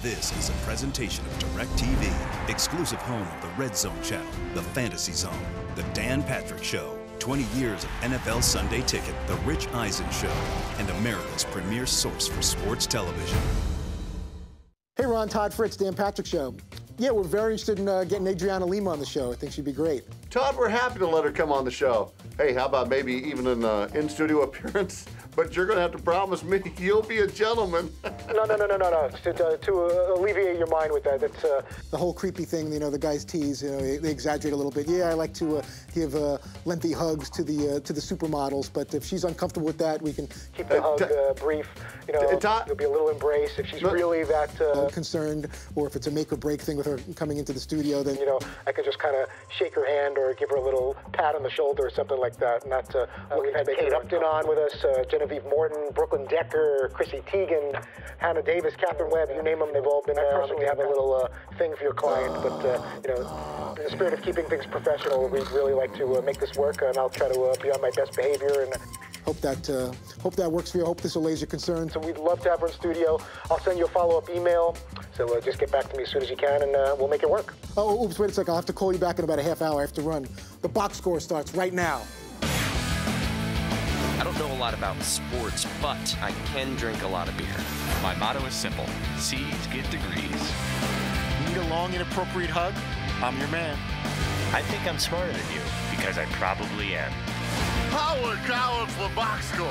This is a presentation of DirecTV, exclusive home of the Red Zone channel, the Fantasy Zone, the Dan Patrick Show, 20 years of NFL Sunday Ticket, the Rich Eisen Show, and America's premier source for sports television. Hey Ron, Todd, Fritz, Dan Patrick Show. Yeah, we're very interested in getting Adriana Lima on the show. I think she'd be great. Todd, we're happy to let her come on the show. Hey, how about maybe even an in-studio appearance? But you're going to have to promise me you'll be a gentleman. No. To alleviate your mind with that, that's the whole creepy thing. You know, the guys tease. You know, they exaggerate a little bit. Yeah, I like to give lengthy hugs to the supermodels. But if she's uncomfortable with that, we can keep the hug brief. You know, there'll be a little embrace. If she's really that concerned, or if it's a make or break thing with her coming into the studio, then I can just kind of shake her hand or give her a little pat on the shoulder or something like that. And that's we've had Kate Upton on with us. Genevieve Morton, Brooklyn Decker, Chrissy Teigen, Hannah Davis, Catherine Webb, you name them, they've all been on. We have a little thing for your client, but in the spirit of keeping things professional, we'd really like to make this work, and I'll try to be on my best behavior. And hope that works for you. Hope this allays your concerns. So we'd love to have her in studio. I'll send you a follow-up email. So just get back to me as soon as you can, and we'll make it work. Oh, oops, wait a second. I'll have to call you back in about a half hour. I have to run. The box score starts right now. I don't know a lot about sports, but I can drink a lot of beer. My motto is simple: C's get degrees. Need a long, inappropriate hug? I'm your man. I think I'm smarter than you, because I probably am. Howard Collins for box score.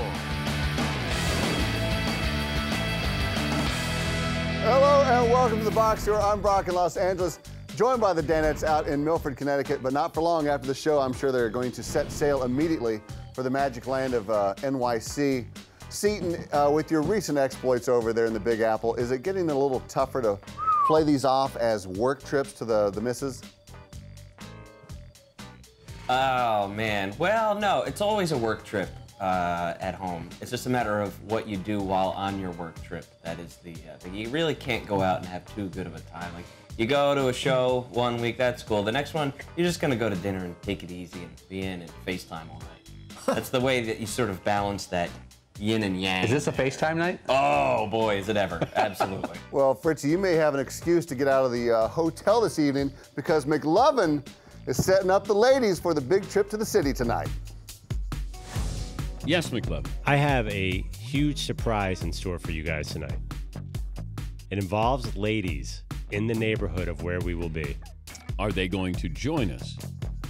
Hello and welcome to the box score. I'm Brock in Los Angeles, joined by the Danettes out in Milford, Connecticut, but not for long. After the show, I'm sure they're going to set sail immediately for the magic land of NYC. Seton, with your recent exploits over there in the Big Apple, is it getting a little tougher to play these off as work trips to the missus? Oh, man. Well, no, it's always a work trip at home. It's just a matter of what you do while on your work trip. That is the thing. You really can't go out and have too good of a time. Like, you go to a show 1 week, that's cool. The next one, you're just going to go to dinner and take it easy and be in and FaceTime all night. That's the way that you sort of balance that yin and yang. Is this a FaceTime night? Oh, boy, is it ever. Absolutely. Well, Fritzy, you may have an excuse to get out of the hotel this evening because McLovin is setting up the ladies for the big trip to the city tonight. Yes, McLovin. I have a huge surprise in store for you guys tonight. It involves ladies in the neighborhood of where we will be. Are they going to join us?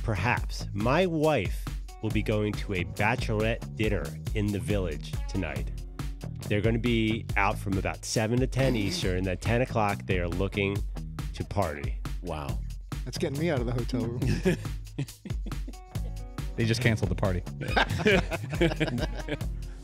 Perhaps. My wife will be going to a bachelorette dinner in the village tonight. They're going to be out from about 7 to 10 Eastern. At 10 o'clock, they are looking to party. Wow. That's getting me out of the hotel room. They just canceled the party.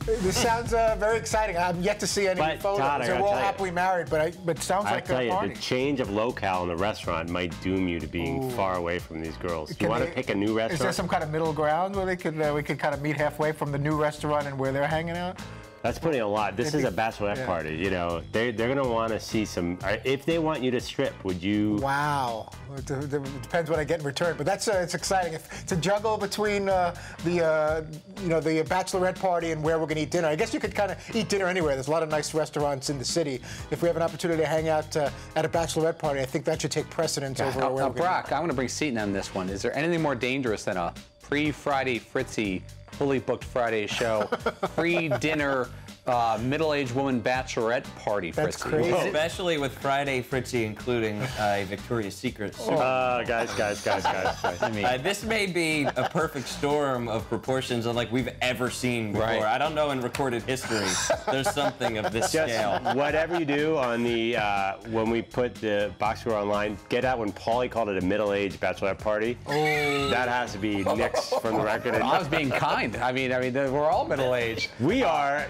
This sounds very exciting. I'm yet to see any photos. Todd, They're all happily married, but it sounds like a party. The change of locale in the restaurant might doom you to being far away from these girls. Do you want to pick a new restaurant? Is there some kind of middle ground where we could kind of meet halfway from the new restaurant and where they're hanging out? That's putting a lot. This is a bachelorette party. You know, they're going to want to see some. If they want you to strip, would you? Wow. It depends what I get in return, but that's it's exciting. If to juggle between the bachelorette party and where we're going to eat dinner. I guess you could kind of eat dinner anywhere. There's a lot of nice restaurants in the city. If we have an opportunity to hang out at a bachelorette party, I think that should take precedence over where we're going. Brock, I'm going to bring Seton on this one. Is there anything more dangerous than a pre-Friday Fritzy, fully booked Friday show, free dinner, middle-aged woman bachelorette party, Fritzy? That's crazy. Especially with Friday Fritzy including a Victoria's Secret. Guys. I mean, this may be a perfect storm of proportions unlike we've ever seen before. Right. I don't know in recorded history there's something of this scale. whatever you do on the when we put the box score online, get out when Paulie called it a middle-aged bachelorette party. Oh. That has to be nixed from the record. I was being kind. I mean, we're all middle-aged. We are.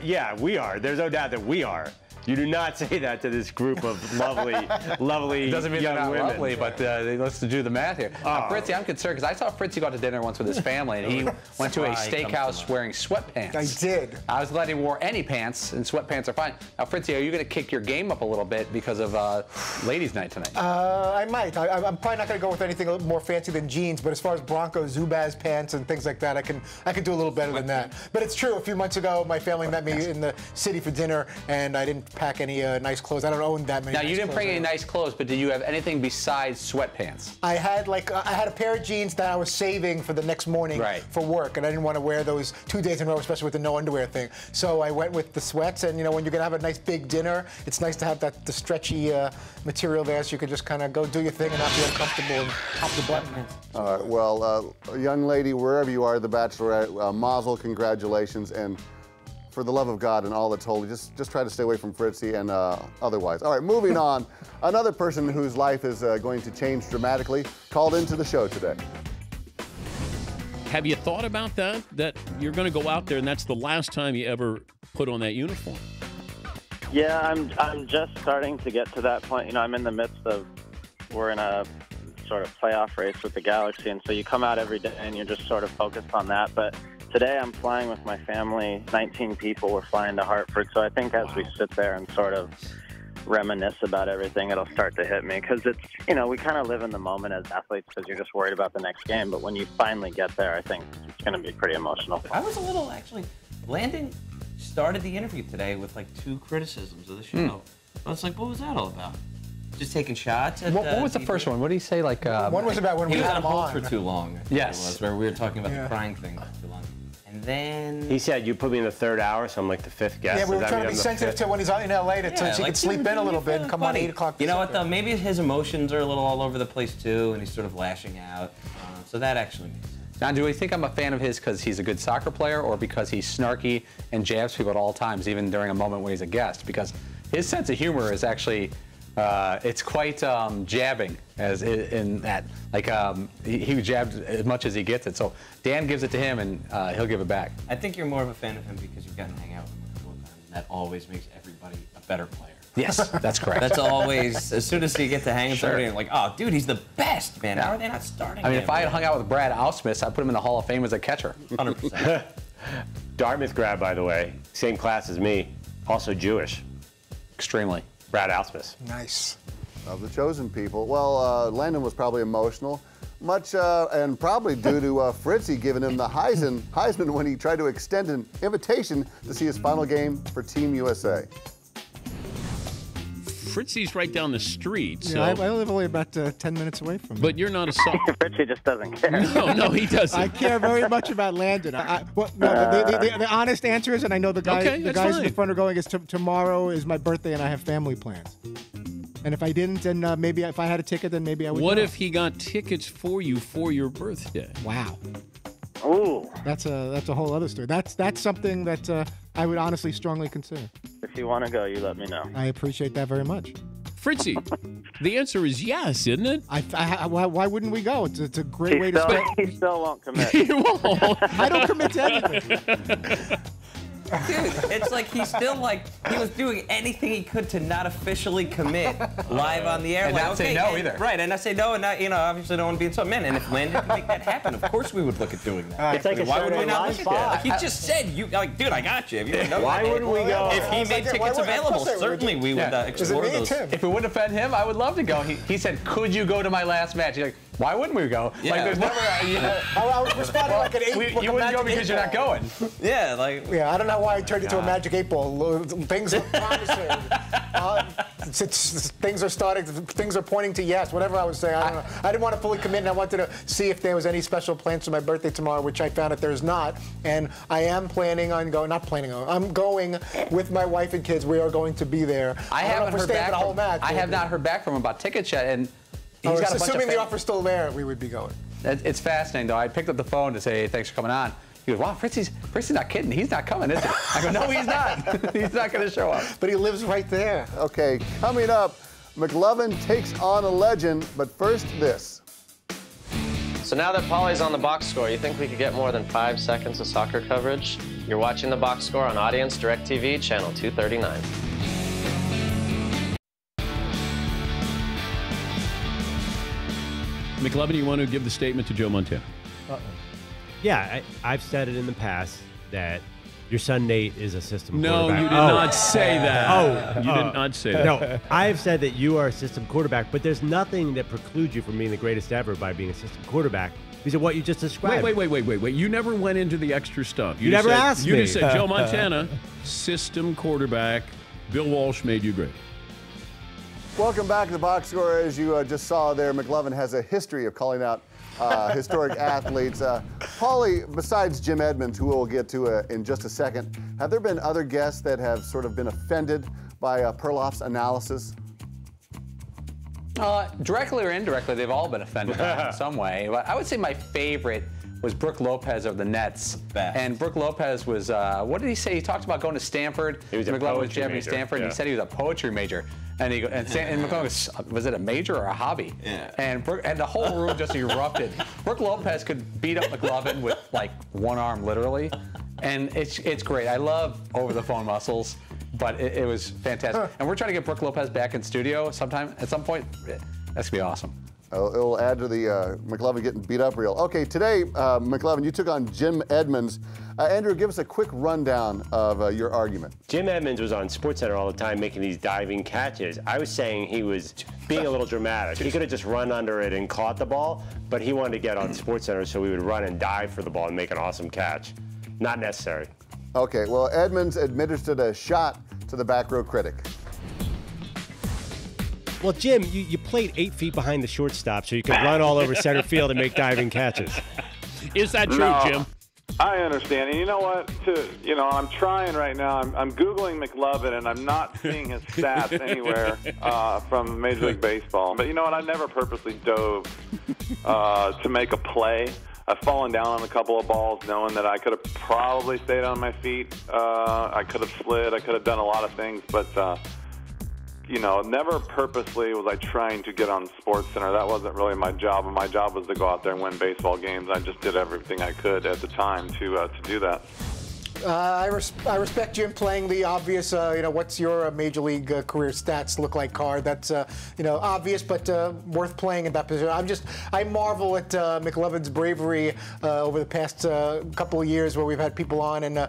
We are. There's no doubt that we are. You do not say that to this group of lovely It doesn't mean young they're not women. lovely, but let's do the math here. Fritzy, I'm concerned because I saw Fritzy go out to dinner once with his family, and he went to a steakhouse wearing sweatpants. I did. I was glad he wore any pants, and sweatpants are fine. Now, Fritzy, are you going to kick your game up a little bit because of ladies' night tonight? I might. I'm probably not going to go with anything a little more fancy than jeans, but as far as Bronco Zubaz pants and things like that, I can do a little better than that. But it's true. A few months ago, my family met me in the city for dinner, and I didn't pack any nice clothes. I don't own that many. Now, nice you didn't bring any clothes. nice clothes, but did you have anything besides sweatpants? I had a pair of jeans that I was saving for the next morning for work, and I didn't want to wear those 2 days in a row, especially with the no underwear thing. So I went with the sweats, and when you're gonna have a nice big dinner, it's nice to have the stretchy material there, so you can just kind of go do your thing and not be uncomfortable and pop the button. All right, well, young lady, wherever you are, the Bachelorette, mazel, congratulations, and for the love of God and all that's holy, just try to stay away from Fritzy and otherwise. All right, moving on. Another person whose life is going to change dramatically called into the show today. Have you thought about that? That you're going to go out there and that's the last time you ever put on that uniform? Yeah, I'm just starting to get to that point. I'm in the midst of, we're in a sort of playoff race with the Galaxy, and so you come out every day and you're just sort of focused on that. But today I'm flying with my family, 19 people. We're flying to Hartford, so I think as we sit there and sort of reminisce about everything, it'll start to hit me, because it's, we kind of live in the moment as athletes because you're just worried about the next game. But when you finally get there, I think it's going to be pretty emotional. I was a little, actually, Landon started the interview today with like 2 criticisms of the show. I was like, what was that all about? Just taking shots at what was the first one? What did he say? Like one was about when we was had on him hold on. for too long. Yes. It was, where we were talking about the crying thing for too long. And then he said you put me in the 3rd hour, so I'm like the 5th guest. Yeah, we were Does that trying to mean be I'm the sensitive 5th? to when he's in LA so she could sleep in a little bit and come on 8 o'clock. You know what, though? Maybe his emotions are a little all over the place, too, and he's sort of lashing out. So that actually makes sense. Now, do we think I'm a fan of his because he's a good soccer player or because he's snarky and jabs people at all times, even during a moment when he's a guest? Because his sense of humor is actually, it's quite jabbing, as in that, like he jabs as much as he gets it. So Dan gives it to him and he'll give it back. I think you're more of a fan of him because you've gotten to hang out with him a couple of times, and that always makes everybody a better player. Yes, that's correct. That's always, as soon as you get to hang with somebody, you're like, oh, dude, he's the best, man. How are they not starting I mean, him? if I had hung out with Brad Ausmus, I'd put him in the Hall of Fame as a catcher. 100%. Dartmouth grad, by the way, same class as me, also Jewish. Extremely. Brad Ausmus. Nice. Of the chosen people. Well, Landon was probably emotional, much and probably due to Fritzy giving him the Heisman when he tried to extend an invitation to see his final game for Team USA. Fritzy's right down the street. So. Yeah, I live only about 10 minutes away from him. But you're not a soccer. Fritzy just doesn't care. No, he doesn't. I care very much about Landon. The honest answer is, and I know the guys in the front are going, is tomorrow is my birthday and I have family plans. And if I didn't, then maybe if I had a ticket, then maybe I would. What if he got tickets for you for your birthday? Wow. Ooh. That's a whole other story. That's something that I would honestly strongly consider. If you want to go, you let me know. I appreciate that very much. Fritzy, the answer is yes, isn't it? Why wouldn't we go? It's a great way to spend. He still won't commit. He won't. I don't commit to anything. Dude, it's like he was doing anything he could to not officially commit live on the air. And like, not say no either. Right, and not say no, and not, obviously don't want to be in some man. And if Landon can make that happen, of course we would look at doing that. It's like a Why would we Saturday not Night look at that? Like, he Live. just said, dude, I got you. If you didn't know Why that, wouldn't we go? If he made tickets available, certainly we would explore those. If it wouldn't offend him, I would love to go. He said, could you go to my last match? He's like, why wouldn't we go? Yeah. Like, there's never I was responding like an 8. You wouldn't go because you're not going. Yeah, like. Yeah, I don't know why I turned into a magic 8 ball. Things look promising. Things are pointing to yes. Whatever I was saying, I don't know. I didn't want to fully commit, and I wanted to see if there was any special plans for my birthday tomorrow, which I found that there's not. And I am planning on going. Not planning on. I'm going with my wife and kids. We are going to be there. I haven't heard back. The whole match. I have not heard back from him about tickets yet, and he's got a bunch assuming of the offer's still there, we would be going. It's fascinating, though. I picked up the phone to say, hey, thanks for coming on. He goes, wow, Fritzy's not kidding. He's not coming, is he? I go, no, he's not. He's not going to show up. But he lives right there. Okay, coming up, McLovin takes on a legend, but first this. So now that Paulie's on the box score, you think we could get more than 5 seconds of soccer coverage? You're watching the box score on Audience DirecTV, channel 239. McLovin, you want to give the statement to Joe Montana? Yeah, I've said it in the past that your son Nate is a system No, quarterback. you did not say that. You did not say that. No, I've said that you are a system quarterback, but there's nothing that precludes you from being the greatest ever by being a system quarterback because of what you just described. Wait. You never went into the extra stuff. You never asked me. You just said Joe Montana, system quarterback. Bill Walsh made you great. Welcome back to the box score. As you just saw there, McLovin has a history of calling out historic athletes. Paulie, besides Jim Edmonds, who we'll get to in just a second, have there been other guests that have sort of been offended by Perloff's analysis? Directly or indirectly, they've all been offended by it in some way. But I would say my favorite was Brooke Lopez of the Nets. Best. And Brooke Lopez was, what did he say? He talked about going to Stanford. He was a McLovin was poetry jamming major, Stanford, and he said he was a poetry major. And McLovin was it a major or a hobby? Yeah. And the whole room just erupted. Brooke Lopez could beat up McLovin with like one arm, literally. And it's great. I love over-the-phone muscles, but it was fantastic. And we're trying to get Brooke Lopez back in studio sometime, at some point. That's going to be awesome. It'll add to the McLovin getting beat up reel. Okay, today, McLovin, you took on Jim Edmonds. Andrew, give us a quick rundown of your argument. Jim Edmonds was on SportsCenter all the time making these diving catches. I was saying he was being a little dramatic. He could have just run under it and caught the ball, but he wanted to get on SportsCenter so he would run and dive for the ball and make an awesome catch. Not necessary. Okay, well, Edmonds administered a shot to the back row critic. Well, Jim, you played 8 feet behind the shortstop so you could run all over center field and make diving catches. Is that true, No, Jim? I understand. And you know what? I'm trying right now. I'm Googling McLovin, and I'm not seeing his stats anywhere from Major League Baseball. But you know what? I never purposely dove to make a play. I've fallen down on a couple of balls knowing that I could have probably stayed on my feet. I could have slid. I could have done a lot of things. But never purposely was I trying to get on SportsCenter. That wasn't really my job. My job was to go out there and win baseball games. I just did everything I could at the time to do that. I respect Jim playing the obvious, what's your Major League career stats look like card. That's, obvious, but worth playing in that position. I marvel at McLovin's bravery over the past couple of years where we've had people on, and,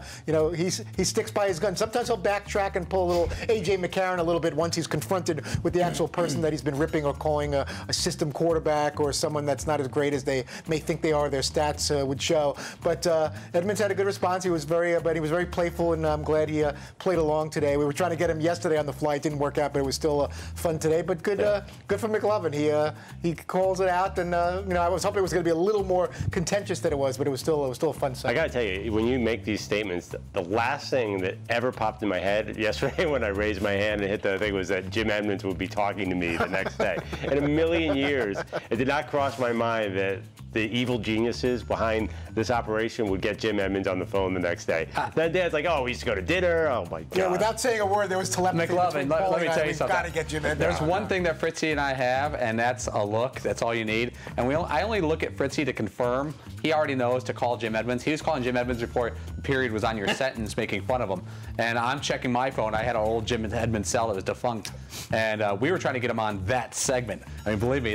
he sticks by his gun. Sometimes he'll backtrack and pull a little A.J. McCarron a little bit once he's confronted with the actual person that he's been ripping or calling a system quarterback or someone that's not as great as they may think they are, their stats would show. But Edmonds had a good response. He was very playful, and I'm glad he played along today. We were trying to get him yesterday on the fly. It didn't work out, but it was still fun today. But good for McLovin. He calls it out, and I was hoping it was going to be a little more contentious than it was, but it was still a fun segment. I got to tell you, when you make these statements, the last thing that ever popped in my head yesterday when I raised my hand and hit the thing was that Jim Edmonds would be talking to me the next day. In a million years, it did not cross my mind that the evil geniuses behind this operation would get Jim Edmonds on the phone the next day. Then Dad's like, oh, we used to go to dinner. Oh, my God. Yeah, without saying a word, there was telepathy. McLovin, let me tell you something. Got to get Jim Edmonds. There's one thing that Fritzy and I have, and that's a look. That's all you need. And I only look at Fritzy to confirm. He already knows to call Jim Edmonds. He was calling Jim Edmonds before the period was on your sentence, making fun of him. And I'm checking my phone. I had an old Jim Edmonds cell that was defunct. And we were trying to get him on that segment. I mean, believe me,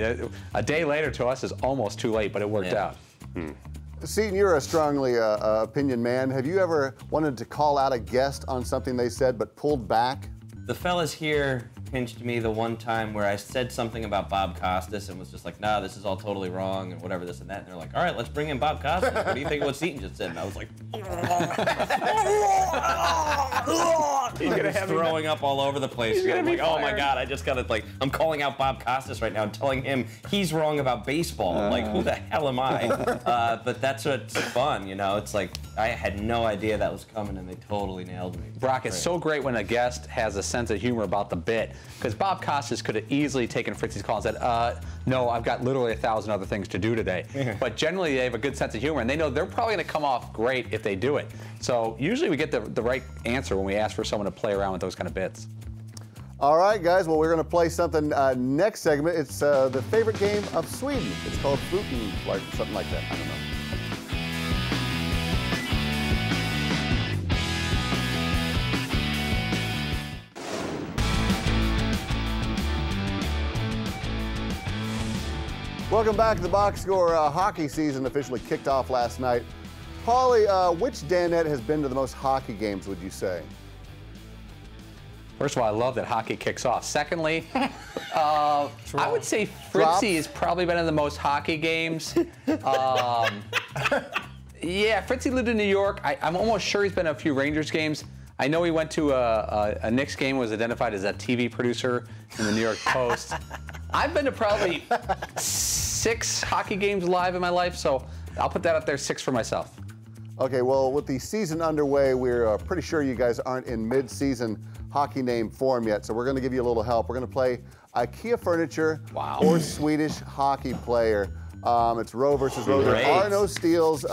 a day later to us is almost too late, but it worked out. Seton, you're a strongly opinion man. Have you ever wanted to call out a guest on something they said but pulled back? The fellas here pinched me the one time where I said something about Bob Costas and was just like, nah, this is all totally wrong and whatever, this and that. And they're like, all right, let's bring in Bob Costas. What do you think of what Seton just said? And I was like, he's gonna have throwing up all over the place. I'm like, oh my God, I just got to I'm calling out Bob Costas right now and telling him he's wrong about baseball. Like, who the hell am I? But that's what's fun, It's like, I had no idea that was coming and they totally nailed me. Brock, it's so great when a guest has a sense of humor about the bit, because Bob Costas could have easily taken Fritzy's call and said, no, I've got literally 1,000 other things to do today. But generally, they have a good sense of humor, and they know they're probably going to come off great if they do it. So usually we get the right answer when we ask for someone to play around with those kind of bits. All right, guys. Well, we're going to play something next segment. It's the favorite game of Sweden. It's called Fluten, like something like that. I don't know. Welcome back to the box score. Hockey season officially kicked off last night. Paulie, which Danette has been to the most hockey games, would you say? First of all, I love that hockey kicks off. Secondly, I would say Fritzy has probably been in the most hockey games. Yeah, Fritzy lived in New York. I'm almost sure he's been in a few Rangers games. I know he went to a Knicks game, was identified as a TV producer in the New York Post. I've been to probably 6 hockey games live in my life, so I'll put that up there, 6 for myself. Okay, well, with the season underway, we're pretty sure you guys aren't in mid-season hockey name form yet, so we're going to give you a little help. We're going to play IKEA furniture or Swedish hockey player. It's row versus row. There are no steals.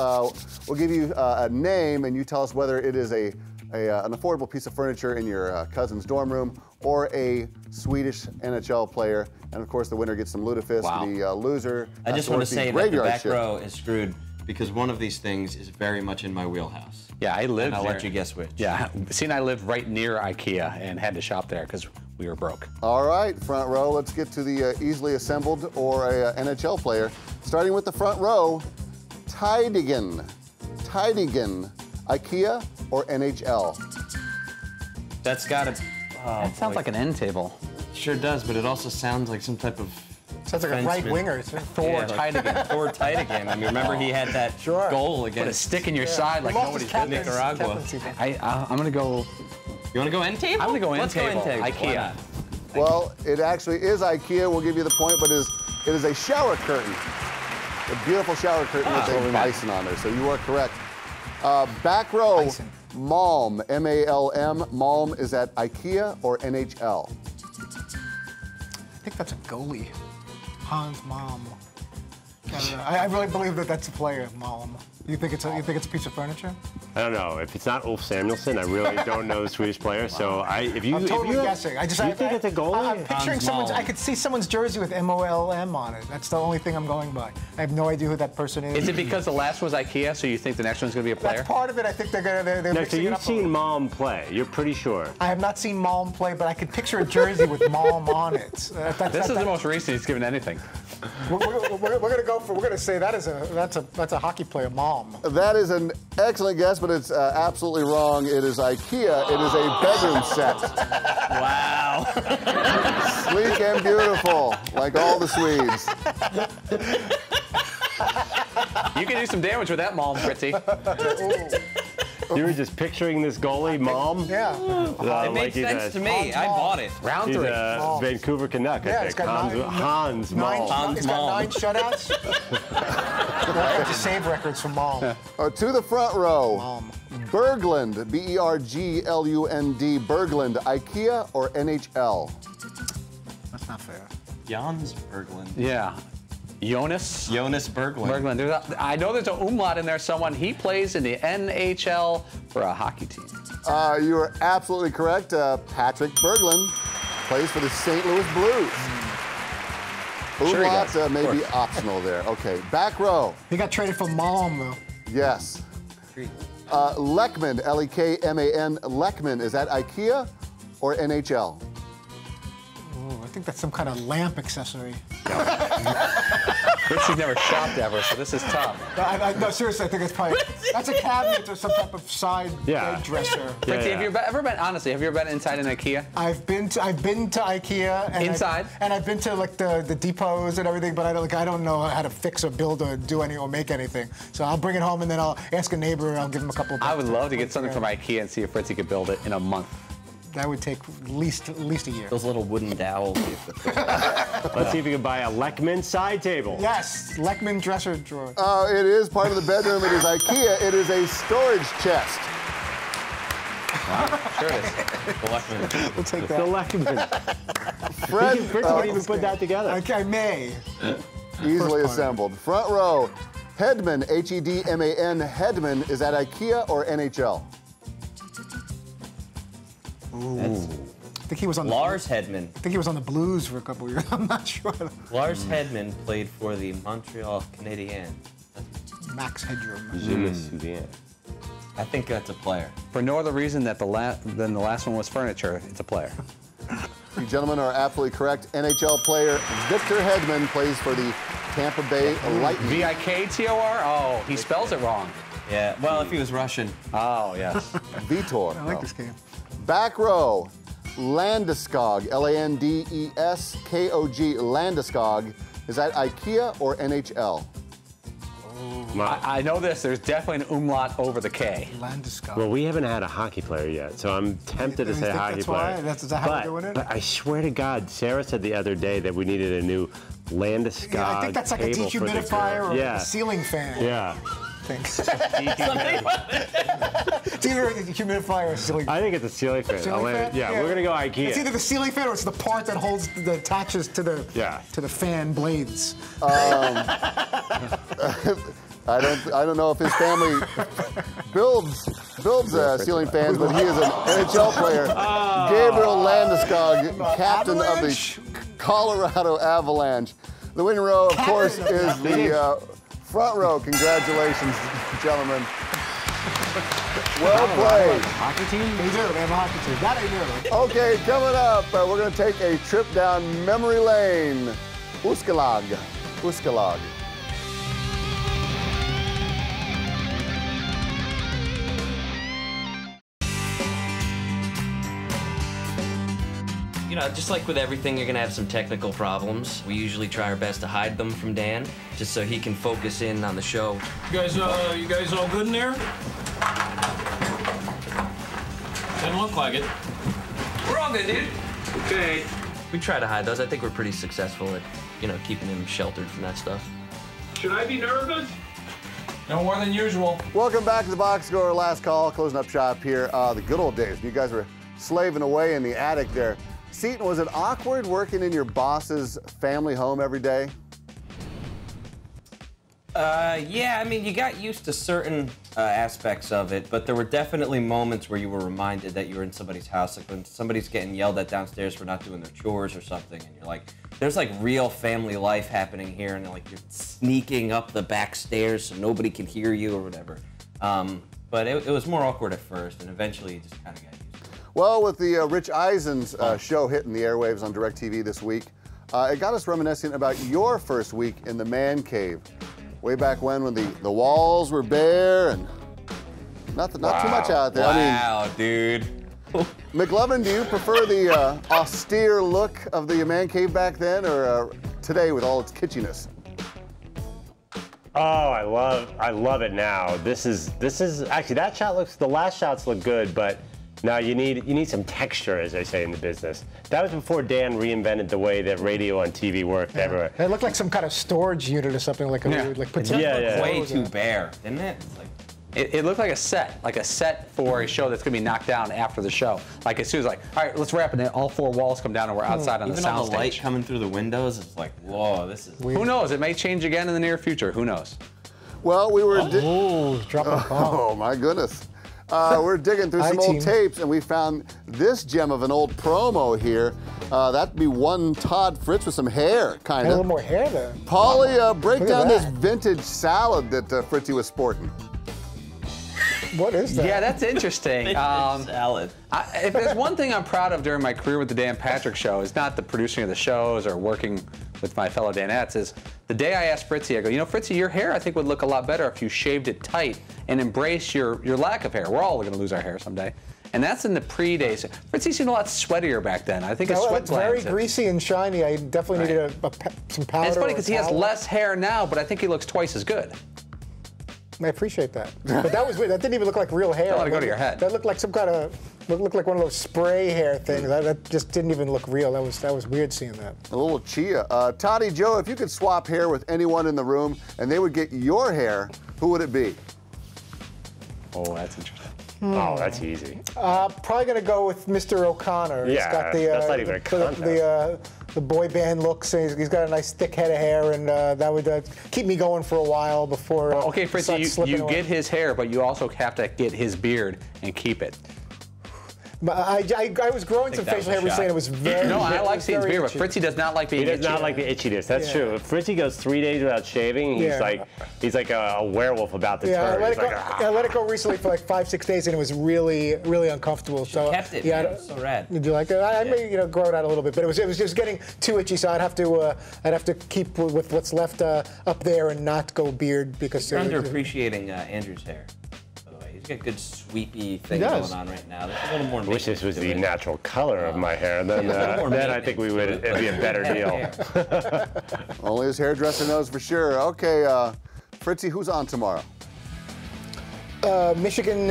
We'll give you a name, and you tell us whether it is an affordable piece of furniture in your cousin's dorm room or a Swedish NHL player. And of course, the winner gets some lutefisk. The loser. I just want to say that the back row is screwed because one of these things is very much in my wheelhouse. Yeah, I lived I'll there. let you guess which. Yeah, see, and I lived right near IKEA and had to shop there because we were broke. All right, front row. Let's get to the easily assembled or a NHL player. Starting with the front row, Tidingen. Tidingen, IKEA or NHL? That's got to. Oh, that sounds like an end table. Sure does, but it also sounds like some type of. Sounds like a right winger. Thor Tidingen. Thor Tidingen. I mean, remember he had that goal against. Put a stick in your side like nobody's been Nicaragua. I'm going to go. You want to go end table? I'm going to go end Let's table. Go end table. IKEA. Well, it actually is IKEA. We'll give you the point, but it is a shower curtain. A beautiful shower curtain with a bison on there, so you are correct. Back row, Malm, M-A-L-M. Malm is at IKEA or NHL? I think that's a goalie. Hans Malm. I really believe that that's a player, Malm. You think it's a piece of furniture? I don't know. If it's not Ulf Samuelsson, I really don't know the Swedish player. So I'm totally guessing. I think it's a goalie? I'm picturing someone's. I could see someone's jersey with M-O-L-M on it. That's the only thing I'm going by. I have no idea who that person is. Is it because the last was IKEA, so you think the next one's going to be a player? That's part of it. I think they're no, so mixing it you've up seen Malm play. You're pretty sure. I have not seen Malm play, but I could picture a jersey with Malm on it. This is the most recent he's given anything. We're going to say that's a hockey player, Malm. That is an excellent guess, but it's absolutely wrong. It is IKEA. It is a bedroom set. Wow. Sleek and beautiful, like all the Swedes. You can do some damage with that, Malm, Fritzy. You were just picturing this goalie, Malm? Yeah. It made sense to me. I bought it. Round 3. Vancouver Canuck, I think. Hans Malm. He's got 9 shutouts. To save records from Malm. To the front row, Berglund, B-E-R-G-L-U-N-D, Berglund, IKEA or NHL? That's not fair. Jans Berglund. Yeah. Jonas Berglund. I know there's an umlaut in there. He plays in the NHL for a hockey team. You are absolutely correct. Patrick Berglund plays for the St. Louis Blues. Umlaut may be optional there. Okay, back row. He got traded for Malm, though. Yes. Lekman, L-E-K-M-A-N, Lekman, is that IKEA or NHL? Ooh, I think that's some kind of lamp accessory. Richie's never shopped ever, so this is tough. No, seriously, I think it's probably that's a cabinet or some type of side bed dresser. Fritzy, have you ever been? Honestly, have you ever been inside an IKEA? I've been to IKEA and inside, I've been to like the depots and everything, but I don't know how to fix or build or do or make anything. So I'll bring it home and then I'll ask a neighbor and I'll give him a couple of bucks. I would love to get something from IKEA and see if Fritzy could build it in a month. That would take at least a year. Those little wooden dowels. Let's see if we can buy a Lekman side table. Yes, Lekman dresser drawer. It is part of the bedroom. It is IKEA. It is a storage chest. Wow, sure it is. The Lekman. We'll take that. The Lekman. Fred wouldn't even put that together. Okay, I may. Easily assembled. Front row. Hedman, H-E-D-M-A-N. Hedman is at IKEA or NHL? Ooh. I think he was on Lars Hedman. I think he was on the Blues for a couple of years. I'm not sure. Lars Hedman played for the Montreal Canadiens. Max Headroom. I think that's a player. For no other reason than the last one was furniture, it's a player. You gentlemen are absolutely correct. NHL player Victor Hedman plays for the Tampa Bay Lightning. V-I-K-T-O-R? Oh, he spells it wrong. Yeah, well, if he was Russian. Oh, yes. Vitor. I like this game. Back row, Landeskog, L-A-N-D-E-S-K-O-G, Landeskog. Is that IKEA or NHL? Oh, I know this. There's definitely an umlaut over the K. Landeskog. Well, we haven't had a hockey player yet, so I'm tempted to say hockey player. That's how we're doing it? But I swear to God, Sarah said the other day that we needed a new Landeskog. Yeah, I think that's like a dehumidifier or a ceiling fan. Yeah. It's either a dehumidifier or a ceiling fan. I think it's a ceiling fan. Yeah, we're gonna go IKEA. It's either the ceiling fan or it's the part that holds the attaches to the fan blades. I don't know if his family builds ceiling fans, but he is an NHL player. Gabriel Landeskog, captain of the Colorado Avalanche. The winning row, of course, is the front row. Congratulations, gentlemen. Well played. Hockey team? They do. They have a hockey team. That I knew. Okay, coming up, we're going to take a trip down memory lane. Uskalog. You know, just like with everything, you're gonna have some technical problems. We usually try our best to hide them from Dan, just so he can focus in on the show. You guys all good in there? Didn't look like it. We're all good, dude. Okay. We try to hide those. I think we're pretty successful at, you know, keeping him sheltered from that stuff. Should I be nervous? No more than usual. Welcome back to the box score. Last call, closing up shop here. The good old days. You guys were slaving away in the attic there. Seton, was it awkward working in your boss's family home every day? Yeah, I mean, you got used to certain aspects of it, but there were definitely moments where you were reminded that you were in somebody's house, like when somebody's getting yelled at downstairs for not doing their chores or something, and you're like, there's like real family life happening here, and like you're sneaking up the back stairs so nobody can hear you or whatever. But it was more awkward at first, and eventually you just kind of got used to it. Well, with the Rich Eisen's show hitting the airwaves on DirecTV this week, it got us reminiscing about your first week in the man cave. Way back when the walls were bare and not too much out there. Wow, dude. McLovin, do you prefer the austere look of the man cave back then, or today with all its kitschiness? Oh, I love it now. This is actually, the last shots look good, but now you need some texture, as they say in the business. That was before Dan reinvented the way that radio and TV worked everywhere. It looked like some kind of storage unit or something, like way too bare, didn't it? Like, it looked like a set for a show that's going to be knocked down after the show. Like as soon as all right, let's wrap it. All four walls come down and we're outside on the soundstage. Even all the light coming through the windows, it's like, whoa, this is weird. Who knows? It may change again in the near future. Who knows? Well, we were. Dropping a bomb. Oh my goodness. We're digging through some old tapes, and we found this gem of an old promo here. That'd be one Todd Fritz with some hair, kind of. A little more hair there. Paulie, break down this vintage salad that Fritzy was sporting. What is that? Yeah, that's interesting. Salad. If there's one thing I'm proud of during my career with the Dan Patrick Show, is not the producing of the shows or working with my fellow Danettes, is the day I asked Fritzy, I go, you know, Fritzy, your hair I think would look a lot better if you shaved it tight and embrace your lack of hair. We're all going to lose our hair someday. And that's in the pre-days. Fritzy seemed a lot sweatier back then. I think his sweat glands. Very greasy and shiny. I definitely needed some powder. And it's funny because he has less hair now, but I think he looks twice as good. I appreciate that. But that was weird. That didn't even look like real hair. Don't let it go to your head. That looked like some kind of, looked like one of those spray hair things. That just didn't even look real. That was weird seeing that. A little chia. Toddy Joe, if you could swap hair with anyone in the room and they would get your hair, who would it be? Oh, that's interesting. Oh, that's easy. Probably going to go with Mr. O'Connor. Yeah, he's got the, that's not even a contest. The boy band looks. He's got a nice thick head of hair, and that would keep me going for a while before. Well, okay, Fritzy, you get his hair, but you also have to get his beard and keep it. I was growing some facial hair recently, and it was very. No, I like seeing his beard, but Fritzy does not like being itchy. He does not like the itchiness. That's true. If Fritzy goes 3 days without shaving, he's like a werewolf about to turn. I let it go recently for like 5-6 days, and it was really, really uncomfortable. So kept it. Yeah, it was so rad. Did you like it? I may grow it out a little bit, but it was just getting too itchy. So I'd have to keep with what's left up there and not go beard because you're underappreciating Andrew's hair. He's got a good sweepy thing going on right now. There's a little more. I wish this was the natural color of my hair. Then I think it'd be a better deal. Only his hairdresser knows for sure. Okay, Fritzy, who's on tomorrow? Michigan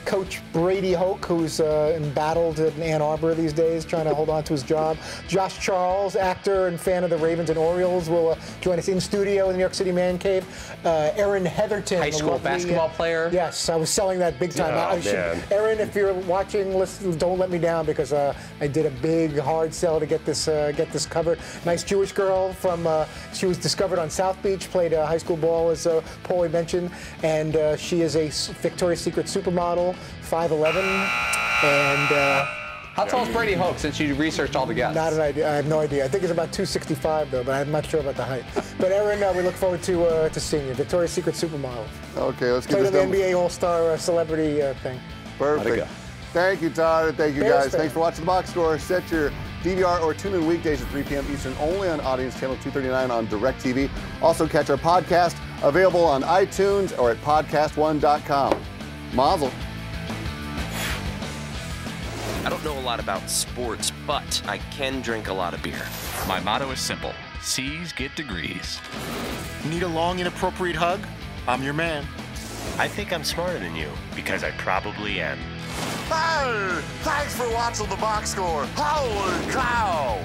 coach Brady Hoke, who's embattled in Ann Arbor these days, trying to hold on to his job. Josh Charles, actor and fan of the Ravens and Orioles, will join us in studio in the New York City Man Cave. Erin Heatherton, high school basketball player. Yes, I was selling that big time. Man. Erin, if you're watching, listen, don't let me down, because I did a big hard sell to get this covered. Nice Jewish girl from she was discovered on South Beach, played high school ball, as Paulie mentioned, and she is a Victoria's Secret supermodel, 5'11", and how tall is Brady Hoke, since you researched all the guests? Not an idea. I have no idea. I think it's about 265 though, but I'm not sure about the height. But Erin, we look forward to seeing you. Victoria's Secret supermodel. Okay, let's get Played this on the NBA All-Star celebrity thing. Perfect. Thank you, Todd, and thank you, Bears guys. fan. Thanks for watching The Box Score. Set your DVR or tune in weekdays at 3 p.m. Eastern, only on Audience Channel 239 on DirecTV. Also, catch our podcast, available on iTunes or at podcastone.com. Mazel. I don't know a lot about sports, but I can drink a lot of beer. My motto is simple. C's get degrees. Need a long, inappropriate hug? I'm your man. I think I'm smarter than you, because I probably am. Hey! Thanks for watching The Box Score. Holy cow!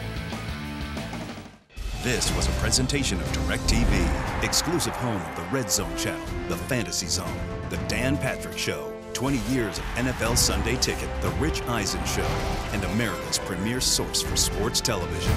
This was a presentation of DirecTV, exclusive home of the Red Zone channel, the Fantasy Zone, the Dan Patrick Show, 20 years of NFL Sunday Ticket, the Rich Eisen Show, and America's premier source for sports television.